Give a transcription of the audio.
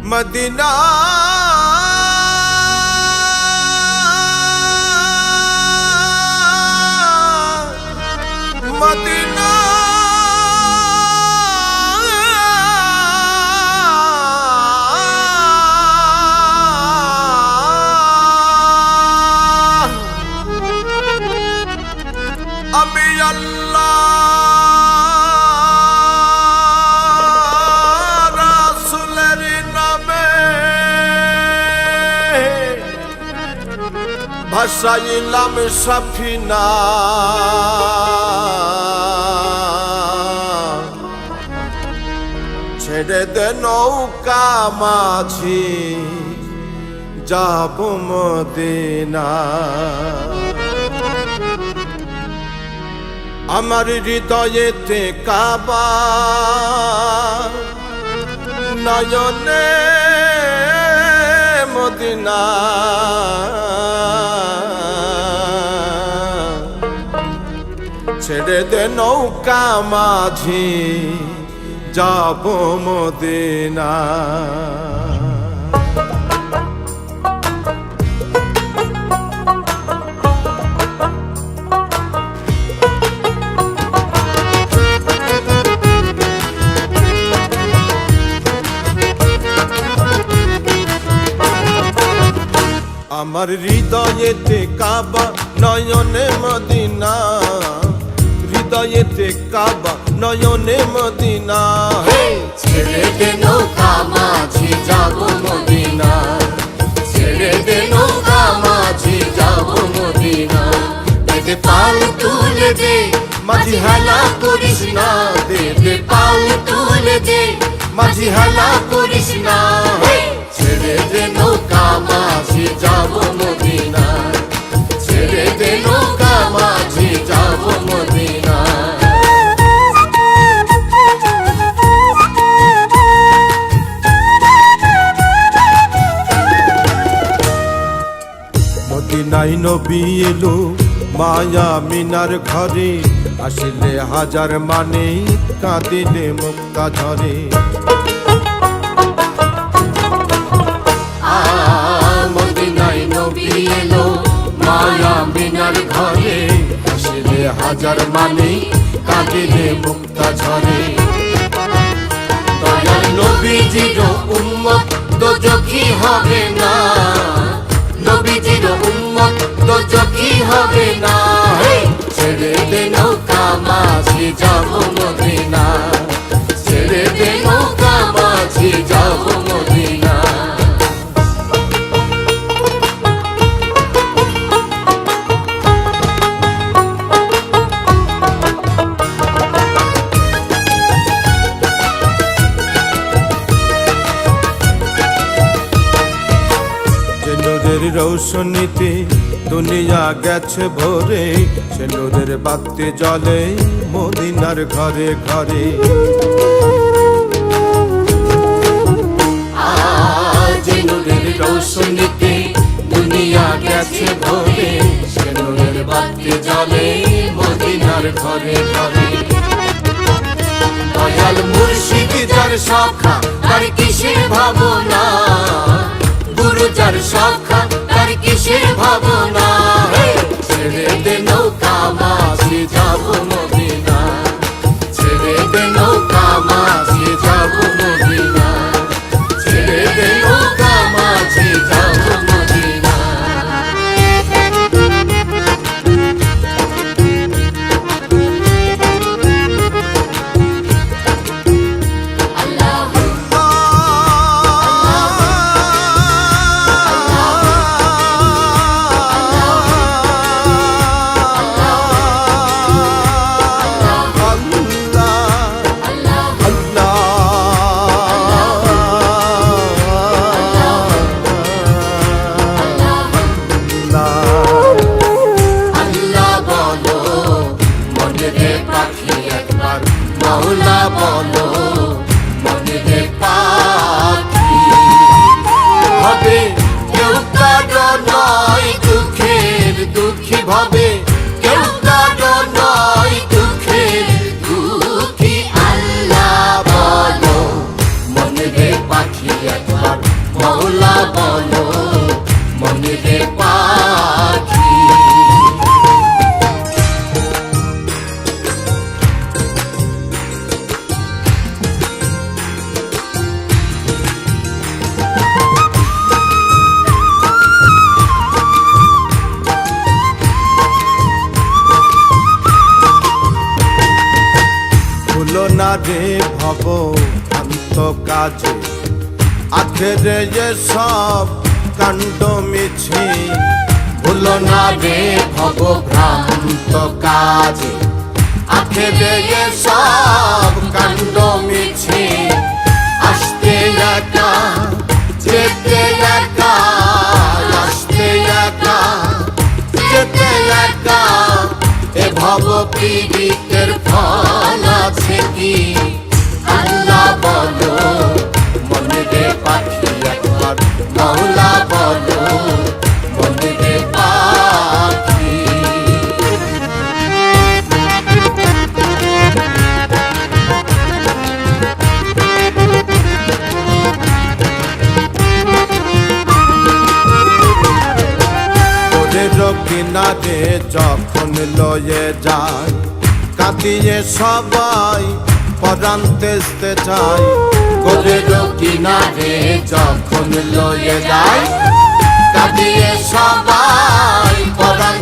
Medina Medina আমি আল্লাহ রাসূলের নামে ভাসাইলাম সাফিনা ছেড়ে দে নৌকা মাঝি যাব মদিনা আমার হৃদয়েতে কাবা নয়নে মদিনা ছেড়ে দে নৌকা মাঝি যাব মদিনা আমার হৃদয়েতে কাবা নয়নে মদিনা হৃদয়েতে কাবা নয়নে মদিনা ছেড়ে দে নৌকা মাঝি যাব মদিনা ছেড়ে দে নৌকা মাঝি যাব মদিনা দে পাল তুলে দে মাঝি হালা করিস না দে পাল তুলে দে মাঝি হালা করিস না ছেড়ে দে নৌকা মাঝি যাব মদিনা ছেড়ে দে নৌকা মাঝি যাব মদিনা মদিনায় নবী এলো মায়া মিনার ঘরে আসলে হাজার মানে কাঁদিলে মুক্তা ঝরে মদিনায় নবী এলো মায়া মিনার ঘরে আসলে হাজার মানে কাঁদিলে মুক্তা ঝরে দয়াল নবীজির উম্মত দোজখী হবে না নবীজির উম্মত দোজখী হবে না ছেড়ে দে নৌকা মাঝি যাব মদিনা ছেড়ে দে নৌকা মাঝি যাব মদিনা রৌশনীতে দুনিয়া গেছে ভরে সে নূরের বাতি জ্বলে মদিনার ঘরে ঘরে যে নূরের রৌশনীতে দুনিয়া গেছে ভরে সে নূরের বাতি জ্বলে মদিনার ঘরে ঘরে দয়াল মুর্শিদ যার শাখা তার কিসের ভাবনা গুরু যার শাখা তার কিসের ভাবনা ছেড়ে দে নৌকা মাঝি যাব মদিনা ছেড়ে দে নৌকা মাঝি যাব মদিনা ছেড়ে দে নৌকা মাঝি যাব মদিনা মাওলা বলো মনে পাখি হবে কেউ কারো নয় দুঃখের দুঃখী ভাবে কেউ কারো নয় দুঃখের দুঃখী আল্লাহ বলো মনে পাখি একবার বলো মনের পাখি। ভুলো না রে ভব ভ্রান্ত কাজে আখেরে সব কাণ্ড মিছি। ভুলো না রে ভব ভ্রান্ত কাজে আখেরে সব কাণ্ড মিছে। আসতে একা যেতে একা, আসতে একা যেতে একা, এ ভব পীড়িতের ফল আছে কি? আল্লাহ বলো মনের পাখি একবার, মওলা বলো মনের পাখি। কিনারে যখন লয়ে যায় কাঁদিয়ে সবাই পরাণ তেজতে চায়। গোরের কিনারে যখন লয়ে যায় কাঁদিয়ে সবাই পরাণ